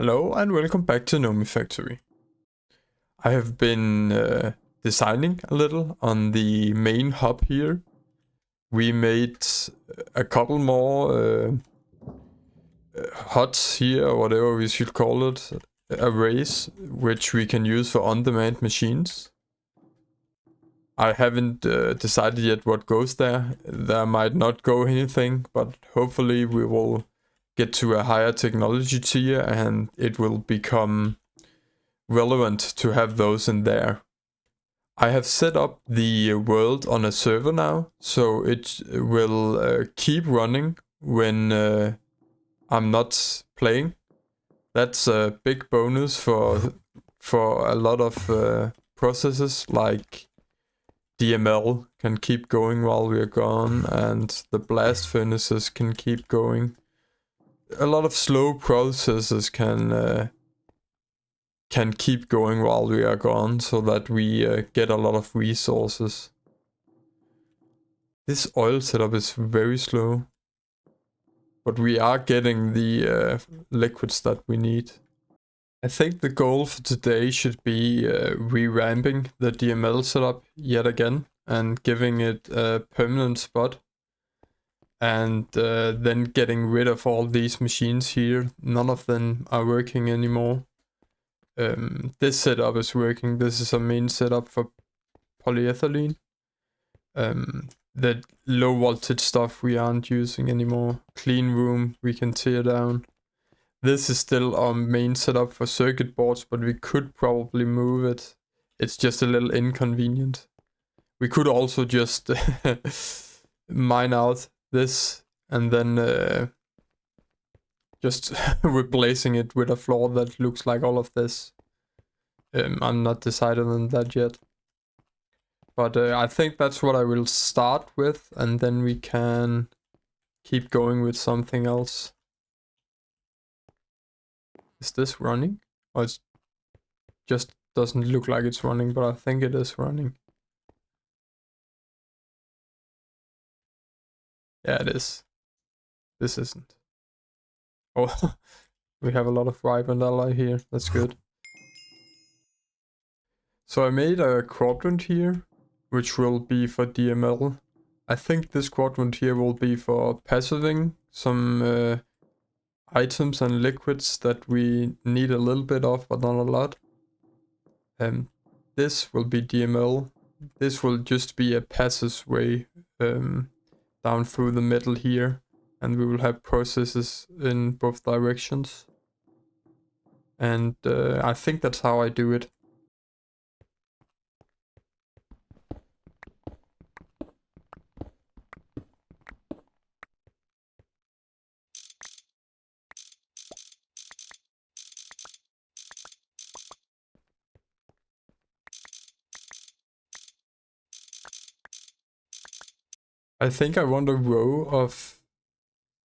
Hello and welcome back to Nomifactory. I have been designing a little on the main hub here. We made a couple more huts here, or whatever we should call it, arrays, which we can use for on-demand machines. I haven't decided yet what goes there. There might not go anything, but hopefully we will get to a higher technology tier and it will become relevant to have those in there. I have set up the world on a server now, so it will keep running when I'm not playing. That's a big bonus for a lot of processes, like DML can keep going while we're gone, and the blast furnaces can keep going. A lot of slow processes can keep going while we are gone, so that we get a lot of resources. This oil setup is very slow, but we are getting the liquids that we need. I think the goal for today should be revamping the DML setup yet again and giving it a permanent spot. And then getting rid of all these machines here. None of them are working anymore. This setup is working. This is a main setup for polyethylene. The low voltage stuff we aren't using anymore. Clean room we can tear down. This is still our main setup for circuit boards, but we could probably move it. It's just a little inconvenient. We could also just mine out this and then just replacing it with a floor that looks like all of this. I'm not decided on that yet, but I think that's what I will start with, and then we can keep going with something else. Is this running? Or it just doesn't look like it's running, but I think it is running. Yeah, it is. This isn't. Oh, we have a lot of ripened ally here. That's good. So I made a quadrant here, which will be for DML. I think this quadrant here will be for passiving some items and liquids that we need a little bit of, but not a lot. This will be DML. This will just be a passageway down through the middle here, and we will have processes in both directions. And I think that's how I do it. I think I want a row of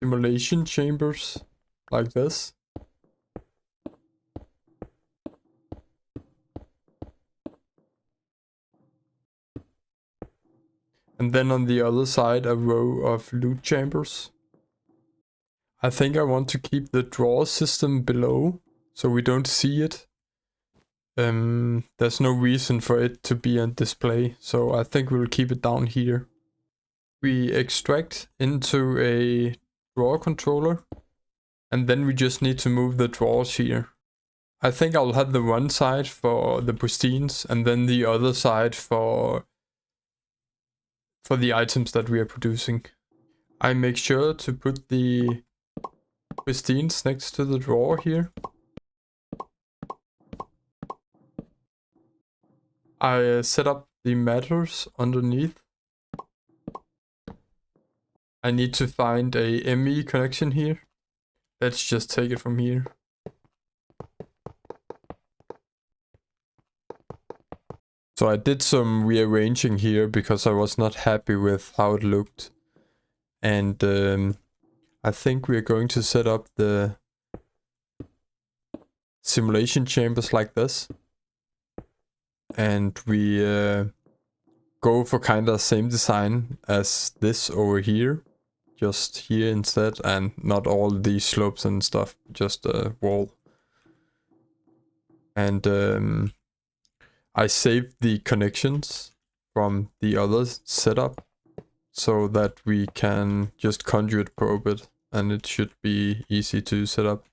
simulation chambers like this. And then on the other side a row of loot chambers. I think I want to keep the drawer system below, so we don't see it. There's no reason for it to be on display, so I think we'll keep it down here. We extract into a drawer controller, and then we just need to move the drawers here. I think I'll have the one side for the pristines, and then the other side for the items that we are producing. I make sure to put the pristines next to the drawer here. I set up the matters underneath. I need to find a ME connection here. Let's just take it from here. So I did some rearranging here because I was not happy with how it looked. And I think we're going to set up the simulation chambers like this. And we go for kind of same design as this over here. Just here instead, and not all these slopes and stuff, just a wall. And I saved the connections from the other setup so that we can just conduit probe it, and it should be easy to set up.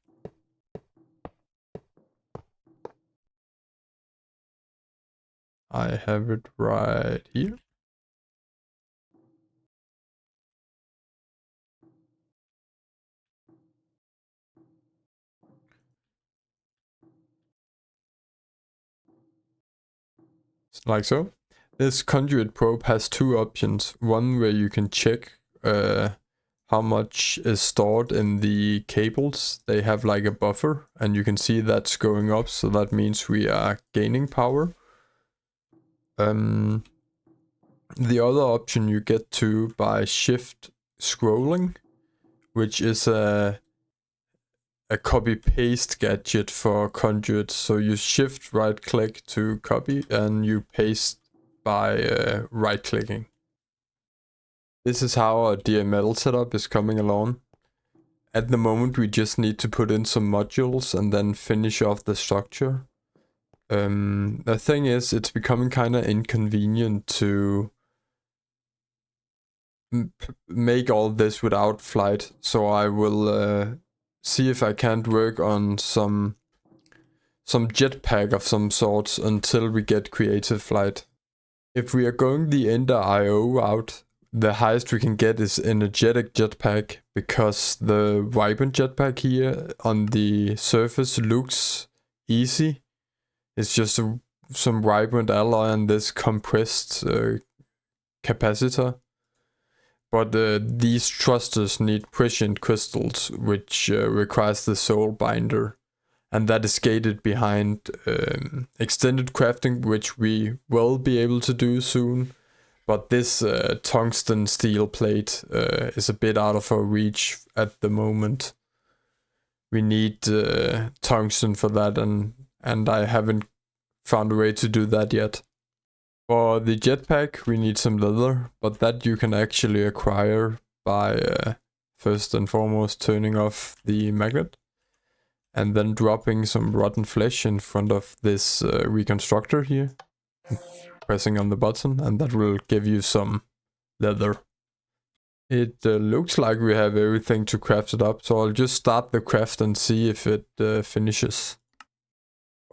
I have it right here. Like so. This conduit probe has two options. One where you can check how much is stored in the cables. They have like a buffer, and you can see that's going up, so that means we are gaining power. The other option you get to by shift scrolling, which is a copy paste gadget for conduits. So you shift right click to copy and you paste by right clicking. This is how our DML setup is coming along. At the moment we just need to put in some modules and then finish off the structure. The thing is, it's becoming kind of inconvenient to make all this without flight, so I will see if I can't work on some jetpack of some sorts until we get creative flight. If we are going the Ender IO route, the highest we can get is energetic jetpack, because the vibrant jetpack here on the surface looks easy. It's just some vibrant alloy and this compressed capacitor. But these thrusters need prescient crystals, which requires the soul binder. And that is gated behind extended crafting, which we will be able to do soon. But this tungsten steel plate is a bit out of our reach at the moment. We need tungsten for that, and I haven't found a way to do that yet. For the jetpack, we need some leather, but that you can actually acquire by first and foremost turning off the magnet, and then dropping some rotten flesh in front of this reconstructor here, pressing on the button, and that will give you some leather. It looks like we have everything to craft it up, so I'll just start the craft and see if it finishes.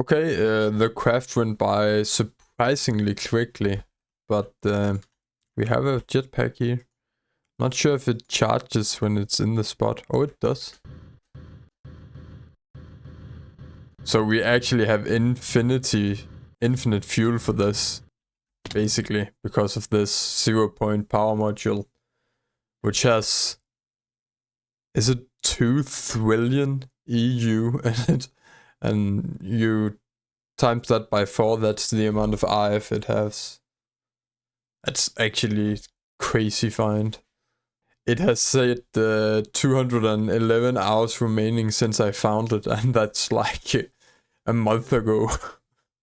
Okay, the craft went by surprisingly quickly, but we have a jetpack here. Not sure if it charges when it's in the spot. Oh, it does. So we actually have infinite fuel for this, basically, because of this 0-point power module, which has, is it 2 trillion EU in it? And you times that by 4, that's the amount of RF it has. That's actually crazy find. It has said 211 hours remaining since I found it, and that's like a month ago.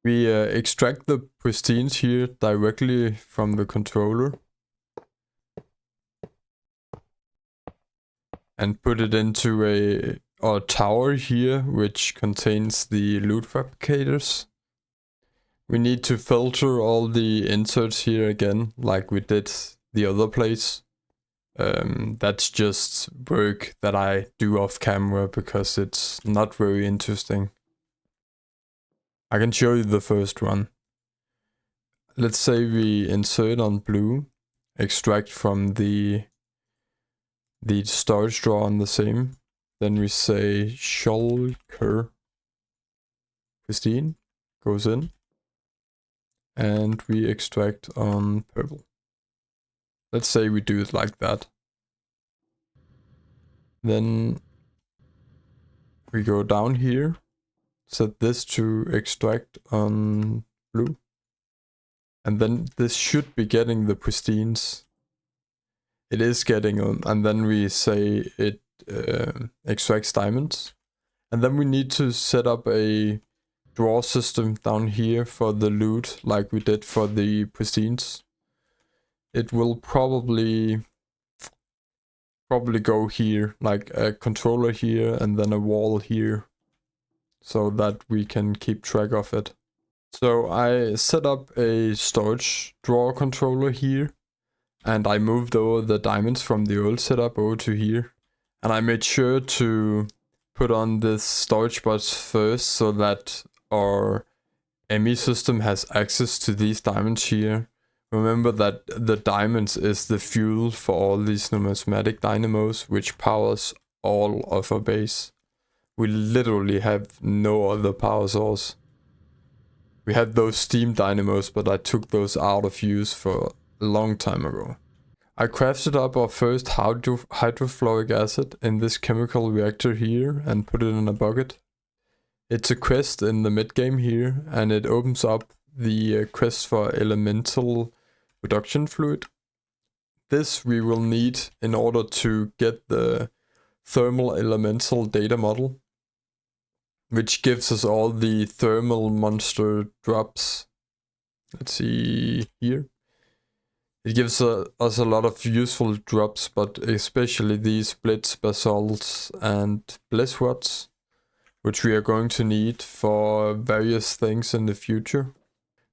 We extract the pristines here directly from the controller and put it into a tower here, which contains the loot fabricators. We need to filter all the inserts here again, like we did the other place. That's just work that I do off camera because it's not very interesting. I can show you the first one. Let's say we insert on blue, extract from the storage drawer on the same. Then we say shulker pristine, goes in, and we extract on purple. Let's say we do it like that. Then we go down here, set this to extract on blue. And then this should be getting the pristines. It is getting them, and then we say it extracts diamonds. And then we need to set up a draw system down here for the loot, like we did for the pristines. It will probably go here, like a controller here and then a wall here. so that we can keep track of it. So I set up a storage drawer controller here, and I moved over the diamonds from the old setup over to here. And I made sure to put on this storage box first so that our ME system has access to these diamonds here. Remember that the diamonds is the fuel for all these numismatic dynamos, which powers all of our base. We literally have no other power source. We had those steam dynamos, but I took those out of use for a long time ago. I crafted up our first hydrofluoric acid in this chemical reactor here and put it in a bucket. It's a quest in the mid-game here, and it opens up the quest for elemental reduction fluid. This we will need in order to get the thermal elemental data model, which gives us all the thermal monster drops. Let's see here. It gives us a lot of useful drops, but especially these blitz, basalts, and bliss rods, which we are going to need for various things in the future.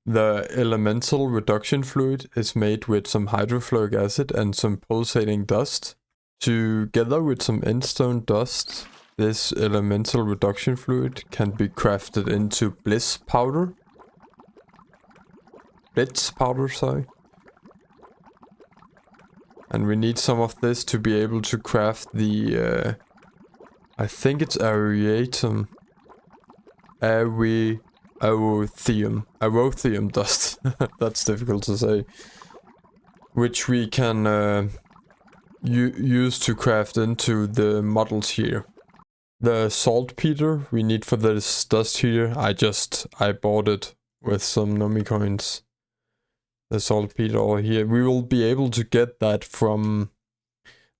The elemental reduction fluid is made with some hydrofluoric acid and some pulsating dust. Together with some endstone dust, this elemental reduction fluid can be crafted into blitz powder, sorry. And we need some of this to be able to craft the, I think it's aerotheum dust. That's difficult to say. Which we can use to craft into the models here. The saltpeter we need for this dust here, I bought it with some Nomi coins. The saltpeter over here. We will be able to get that from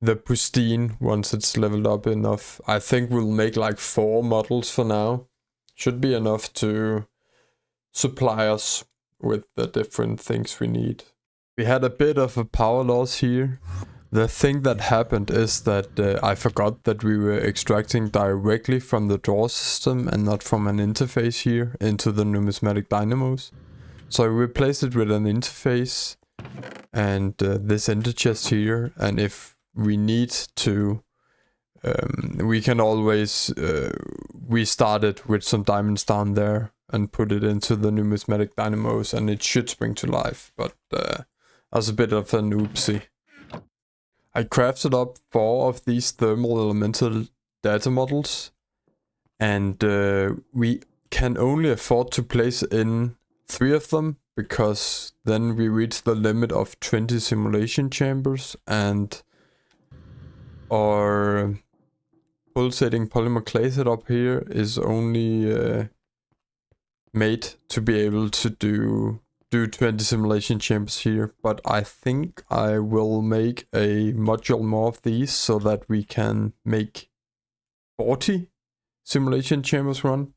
the pristine once it's leveled up enough. I think we'll make like 4 models for now. Should be enough to supply us with the different things we need. We had a bit of a power loss here. The thing that happened is that I forgot that we were extracting directly from the drawer system and not from an interface here into the numismatic dynamos. So I replaced it with an interface and this ender chest here, and if we need to, we can always restart it with some diamonds down there and put it into the numismatic dynamos, and it should spring to life, but that was a bit of an oopsie. I crafted up 4 of these thermal elemental data models, and we can only afford to place in 3 of them, because then we reach the limit of 20 simulation chambers, and our pulsating polymer clay setup here is only made to be able to do 20 simulation chambers here. But I think I will make a module more of these so that we can make 40 simulation chambers run.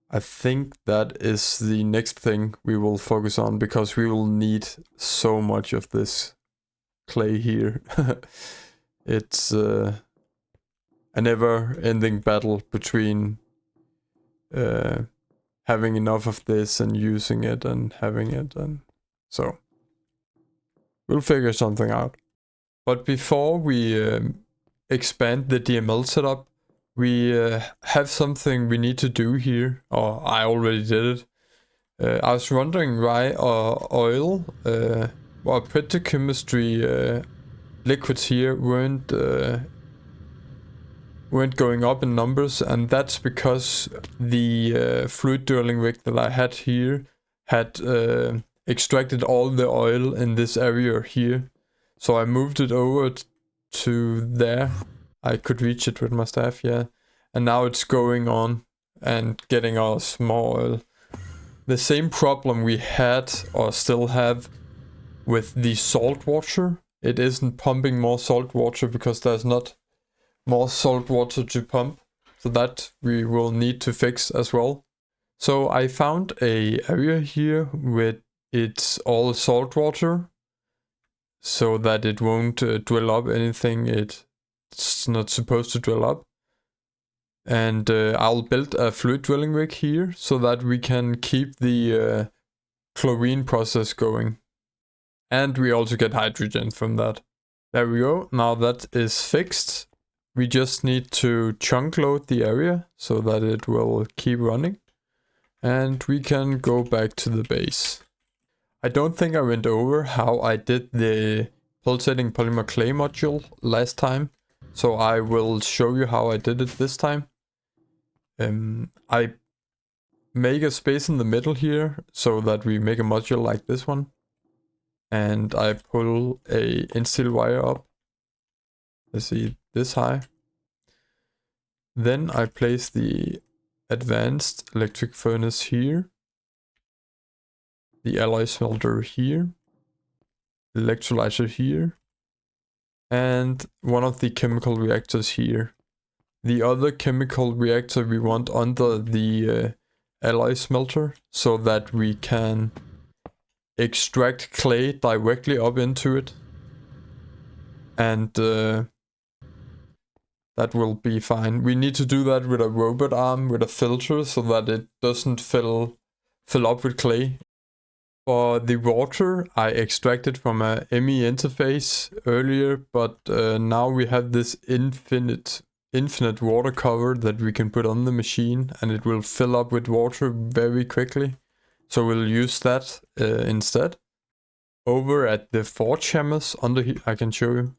I think that is the next thing we will focus on, because we will need so much of this clay here. It's a never-ending battle between having enough of this and using it and having it, and so we'll figure something out. But before we expand the DML setup, we have something we need to do here, or I already did it. I was wondering why our oil or petrochemistry liquids here weren't going up in numbers, and that's because the fluid drilling rig that I had here had extracted all the oil in this area here. So I moved it over to there. I could reach it with my staff, yeah. And now it's going on and getting us more oil. The same problem we had, or still have, with the salt water. It isn't pumping more salt water because there's not more salt water to pump. So that we will need to fix as well. So I found a area here with it's all salt water, so that it won't drill up anything it's not supposed to drill up. And I'll build a fluid drilling rig here so that we can keep the chlorine process going. And we also get hydrogen from that. There we go. Now that is fixed. We just need to chunk load the area so that it will keep running. And we can go back to the base. I don't think I went over how I did the pulsating polymer clay module last time. So I will show you how I did it this time. I make a space in the middle here so that we make a module like this one. And I pull a insteel wire up. Let's see, this high. Then I place the advanced electric furnace here. The alloy smelter here. Electrolyzer here. And one of the chemical reactors here. The other chemical reactor we want under the alloy smelter so that we can extract clay directly up into it. And that will be fine. We need to do that with a robot arm with a filter so that it doesn't fill up with clay. For the water, I extracted from a ME interface earlier, but now we have this infinite water cover that we can put on the machine, and it will fill up with water very quickly. So we'll use that instead. Over at the forge hammers under here, I can show you.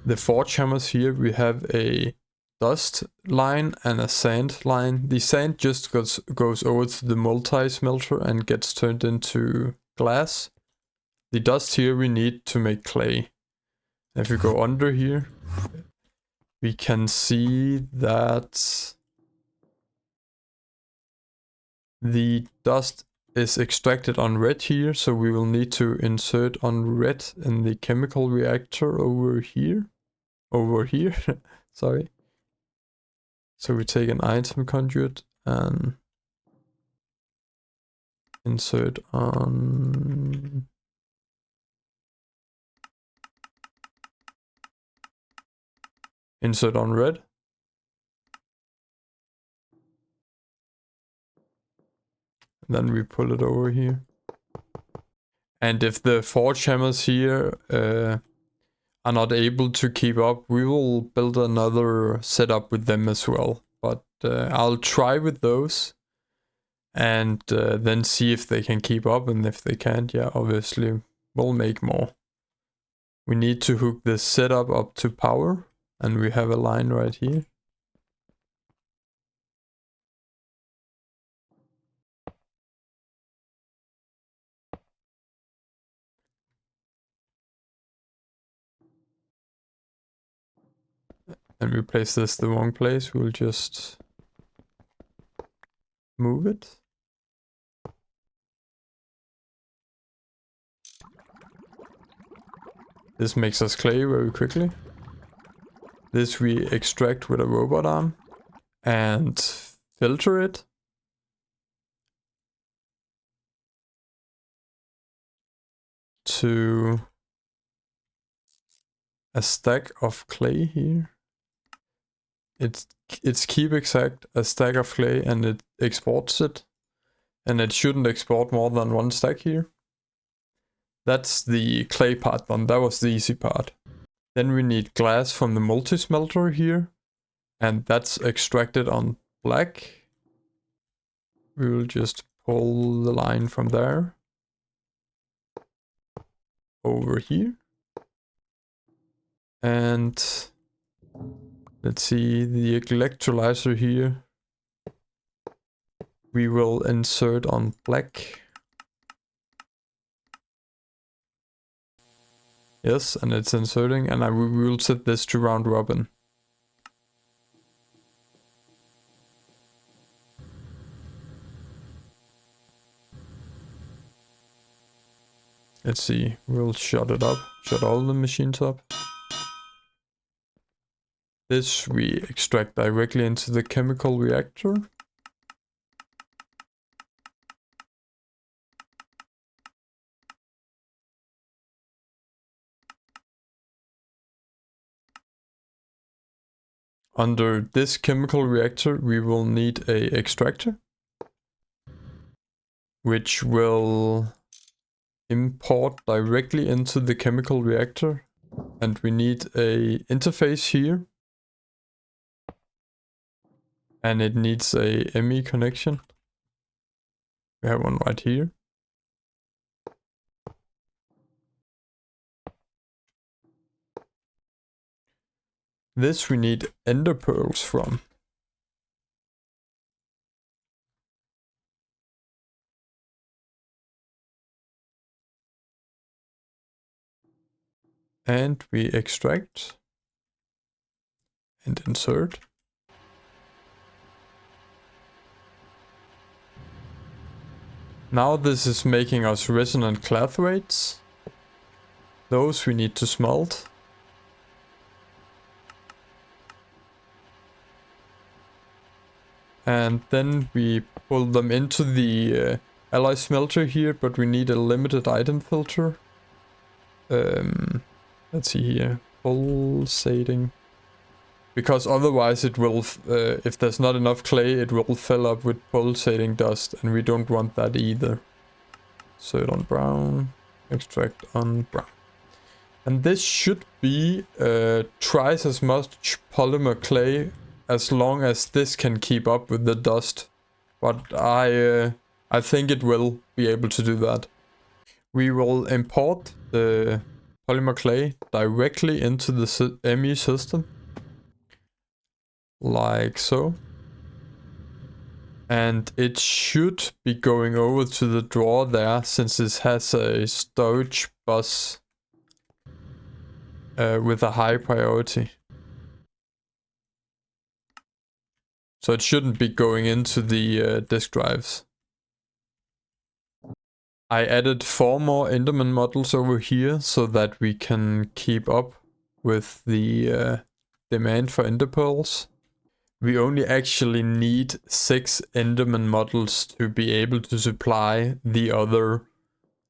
The forge hammers here, we have a dust line and a sand line. The sand just goes over to the multi-smelter and gets turned into glass. The dust here we need to make clay. If we go under here, we can see that the dust is extracted on red here, so we will need to insert on red in the chemical reactor over here. Sorry. So we take an item conduit and insert on red. Then we pull it over here. And if the forge hammers here are not able to keep up, we will build another setup with them as well. But I'll try with those and then see if they can keep up, and if they can't, yeah, obviously we'll make more. We need to hook this setup up to power, and we have a line right here. And we place this the wrong place, we'll just move it. This makes us clay very quickly. This we extract with a robot arm and filter it. To a stack of clay here. It's keep exact a stack of clay, and it exports it. And it shouldn't export more than one stack here. That's the clay part done. That was the easy part. Then we need glass from the multi-smelter here. And that's extracted on black. We will just pull the line from there over here. And let's see, the electrolyzer here we will insert on black. Yes, and it's inserting, and we will set this to round robin. Let's see, we'll shut it up, shut all the machines up. This we extract directly into the chemical reactor. under this chemical reactor, we will need a extractor, which will import directly into the chemical reactor. And we need a interface here. And it needs a ME connection. We have one right here. This we need ender pearls from. And we extract and insert. Now this is making us resonant clathrates. Those we need to smelt. And then we pull them into the alloy smelter here, but we need a limited item filter. Let's see here, pulsating. Because otherwise it will, if there's not enough clay, it will fill up with pulsating dust, and we don't want that either. Insert on brown, extract on brown. And this should be twice as much polymer clay as long as this can keep up with the dust. But I think it will be able to do that. We will import the polymer clay directly into the ME system. Like so. And it should be going over to the drawer there, since it has a storage bus with a high priority. So it shouldn't be going into the disk drives. I added 4 more Enderman models over here so that we can keep up with the demand for ender pearls. We only actually need 6 Enderman models to be able to supply the other,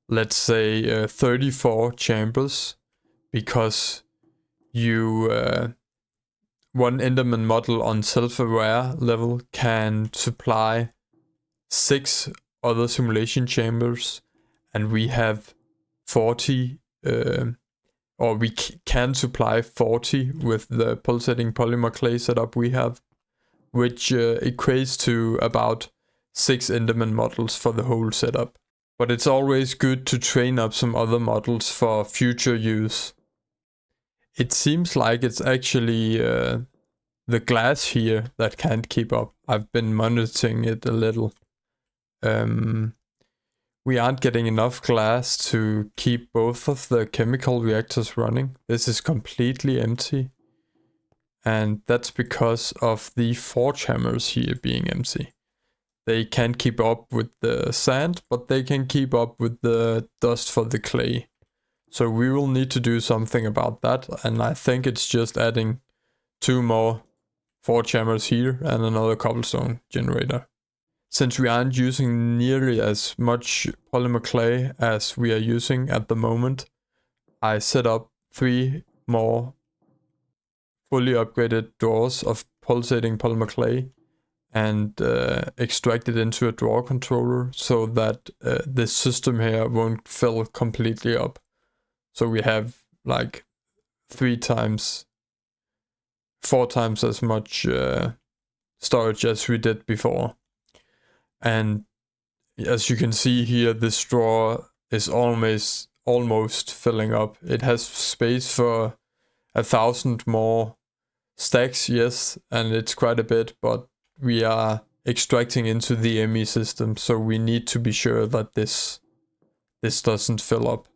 let's say, 34 chambers, because you one Enderman model on self-aware level can supply 6 other simulation chambers, and we have 40, or we can supply 40 with the pulsating polymer clay setup we have, which equates to about 6 Enderman models for the whole setup. But it's always good to train up some other models for future use. It seems like it's actually the glass here that can't keep up. I've been monitoring it a little. We aren't getting enough glass to keep both of the chemical reactors running. This is completely empty. And that's because of the forge hammers here being empty. They can't keep up with the sand, but they can keep up with the dust for the clay. So we will need to do something about that, and I think it's just adding 2 more forge hammers here and another cobblestone generator. Since we aren't using nearly as much polymer clay as we are using at the moment, I set up 3 more fully upgraded drawers of pulsating polymer clay and extract it into a drawer controller so that this system here won't fill completely up. So we have like 4 times as much storage as we did before. And as you can see here, this drawer is almost filling up. It has space for 1,000 more stacks, yes, and it's quite a bit, but we are extracting into the ME system, so we need to be sure that this doesn't fill up.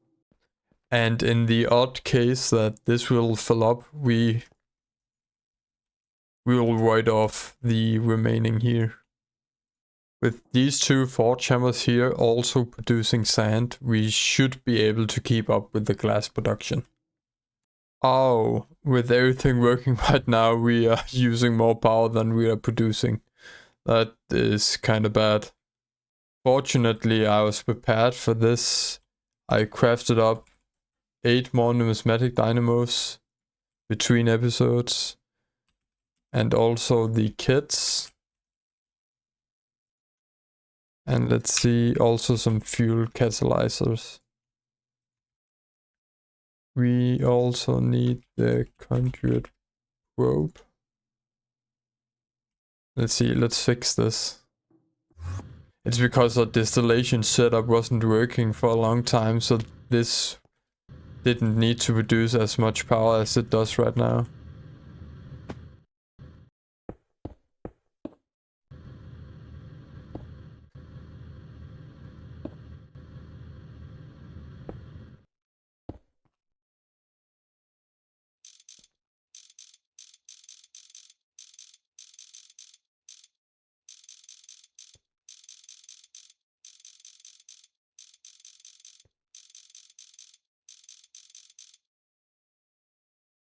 And in the odd case that this will fill up, we will write off the remaining here. With these 2 forge hammers here also producing sand, we should be able to keep up with the glass production. Oh, with everything working right now, we are using more power than we are producing. That is kind of bad. Fortunately, I was prepared for this. I crafted up 8 more numismatic dynamos between episodes. and also the kits. And let's see, also some fuel catalyzers. We also need the conduit probe. Let's see, let's fix this. It's because our distillation setup wasn't working for a long time, so this didn't need to produce as much power as it does right now.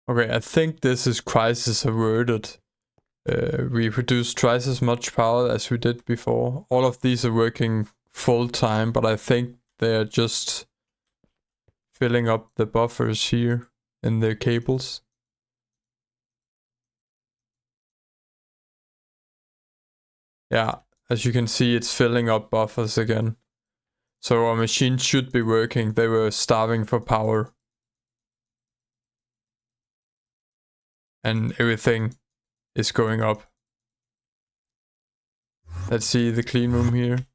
Okay, I think this is crisis averted. We produce twice as much power as we did before. All of these are working full time, but I think they're just filling up the buffers here in the cables. Yeah, as you can see, it's filling up buffers again. So our machines should be working. They were starving for power. And everything is going up. Let's see the clean room here.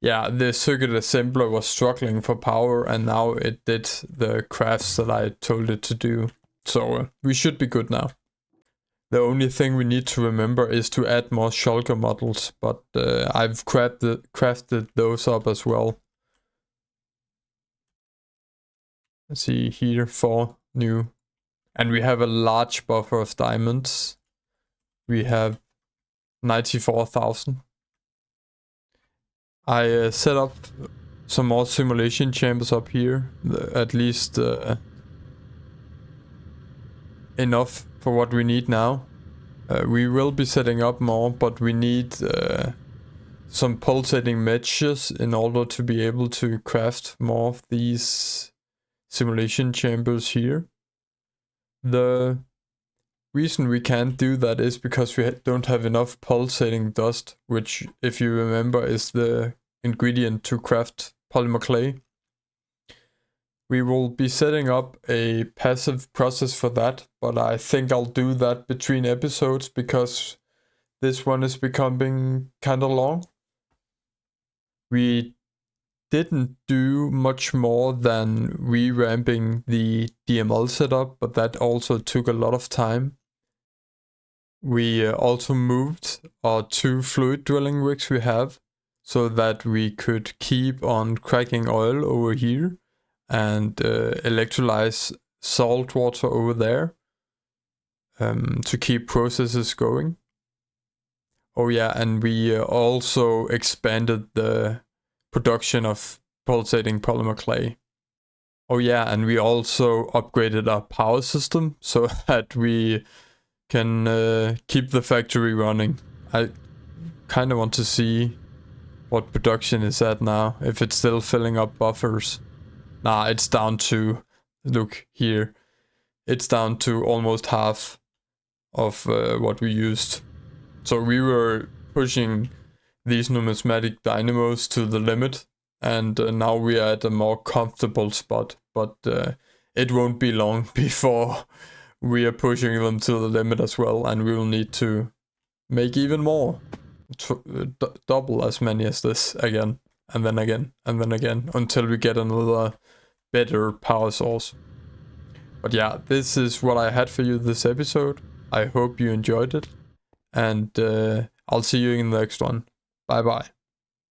Yeah, the circuit assembler was struggling for power, and now it did the crafts that I told it to do. So we should be good now. The only thing we need to remember is to add more shulker models, but I've crafted those up as well. Let's see here, 4 new. And we have a large buffer of diamonds. We have 94,000. I set up some more simulation chambers up here, at least enough for what we need now. We will be setting up more, but we need some pulsating meshes in order to be able to craft more of these simulation chambers here. The reason we can't do that is because we don't have enough pulsating dust, which, if you remember, is the ingredient to craft polymer clay. We will be setting up a passive process for that, but I think I'll do that between episodes because this one is becoming kind of long. We didn't do much more than revamping the DML setup, but that also took a lot of time. We also moved our 2 fluid drilling rigs we have so that we could keep on cracking oil over here and electrolyze salt water over there to keep processes going. Oh yeah, and we also expanded the production of pulsating polymer clay. Oh yeah, and we also upgraded our power system so that we can keep the factory running. I kind of want to see what production is at now, if it's still filling up buffers. Nah, it's down to, look here, it's down to almost half of what we used. So we were pushing these numismatic dynamos to the limit, and now we are at a more comfortable spot, but it won't be long before we are pushing them to the limit as well, and we will need to make even more, double as many as this again, and then again, and then again, until we get another better power source. But yeah, this is what I had for you this episode. I hope you enjoyed it, and I'll see you in the next one. Bye bye.